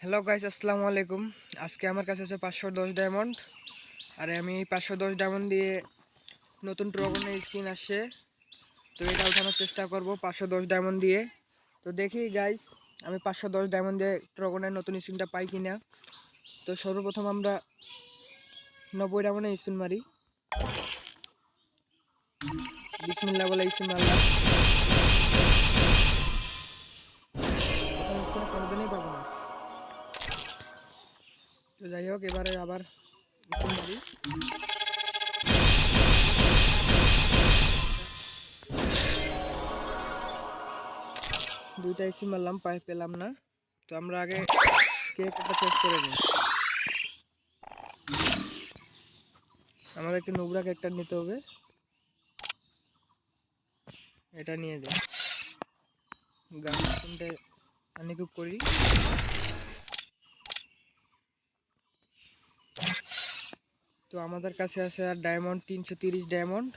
Hello guys, আসসালামু আলাইকুম। আজকে আমার কাছে আছে 510 ডায়মন্ড। আর আমি 510 ডায়মন্ড দিয়ে নতুন ড্রাগনের স্কিন আসছে, তো এটা উঠানোর চেষ্টা করব 510 ডায়মন্ড দিয়ে। তো দেখি গাইস, আমি 510 ডায়মন্ড দিয়ে ড্রাগনের নতুন স্কিনটা পাই কিনা। তো সর্বপ্রথম আমরা 90 ডায়মন্ডে স্পিন মারি। বিসমিল্লাহ বলে স্পিন মারলাম, কোনোদিনই পাবো না। তো যাই হোক, এবারে আবার স্পিন মারি। দুইটা স্পিন মারলাম, পেলাম না। তো আমরা আগে কেকটা চেক করে নিই। আমাদেরকে নোবরা কেকটা নিতে হবে, এটা নিয়ে যাই। গানটা আনইকুইপ করি। তো আমাদের কাছে আছে আর ডায়মন্ড 330 ডায়মন্ড।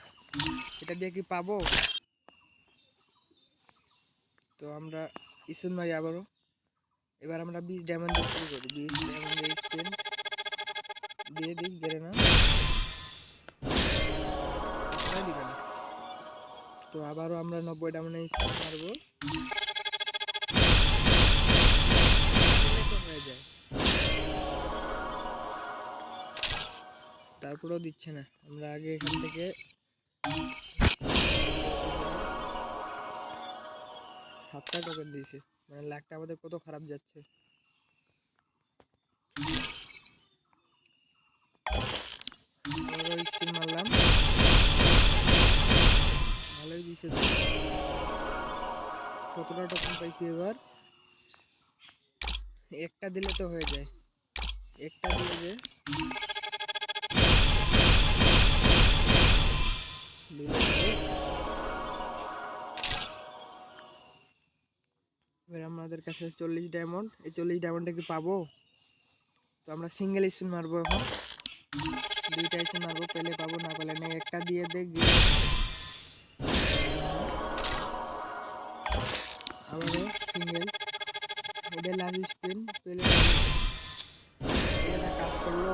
এটা দিয়ে কি পাবো? তো আমরা স্পিন মারি আবারও। এবার আমরা 20 ডায়মন্ড দিয়ে শুরু করি। 20 ডায়মন্ডের স্পিন দিয়ে দিই, গেলে না, দিবে না। তো আবারও আমরা 90 ডায়মন্ডের স্পিন মারবো, হয়ে যায়। তারপরেও দিচ্ছে না। আমরা আগে এখান থেকে 7টা টোকেন দিয়েছে, মানে লাখটা আমাদের কত খারাপ যাচ্ছে। স্পিন মারলাম, ভালোই দিছে। 17টা টোকেন পাইছি। এবার একটা দিলে তো হয়ে যায়, একটা দিয়ে যে এবার আমাদের কাছে 40 ডায়মন্ড। এই 40 ডায়মন্ডটা কি পাবো? তো আমরা সিঙ্গেল স্পিন মারবো এখন। দুইটা স্পিন মারবো, পেলে পাবো, না পেলে নেই। একটা দিয়ে দেখি, আবারও সিঙ্গেল। এটা লাস্ট স্পিন, পেলে এটা কাজ করলো।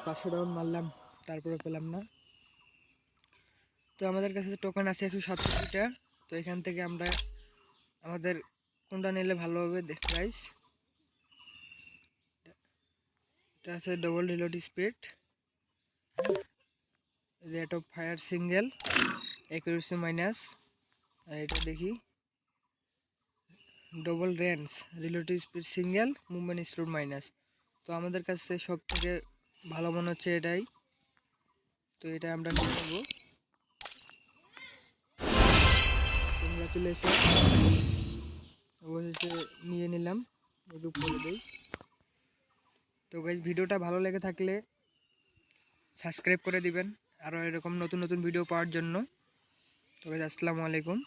500 ডাউন মারলাম, তারপরে পেলাম না। তো আমাদের কাছে টোকেন আছে 167টা। তো এখান থেকে আমরা আমাদের কোনটা নিলে ভালো হবে গাইস। এটা আছে double reload speed, rate of fire single, accuracy minus. আর এটা দেখি double range, reload speed single, movement speed minus. তো আমাদের কাছে সব থেকে ভালো মনে হচ্ছে এটাই। তো এটা আমরা নিয়ে নেব। কংগ্রাচুলেশন, অবশেষে নিয়ে নিলাম। একটু করে দেই। তো গাইস, ভিডিওটা ভালো লেগে থাকলে সাবস্ক্রাইব করে দিবেন আরও এরকম নতুন নতুন ভিডিও পাওয়ার জন্য। তো গাইস, আসসালামু আলাইকুম।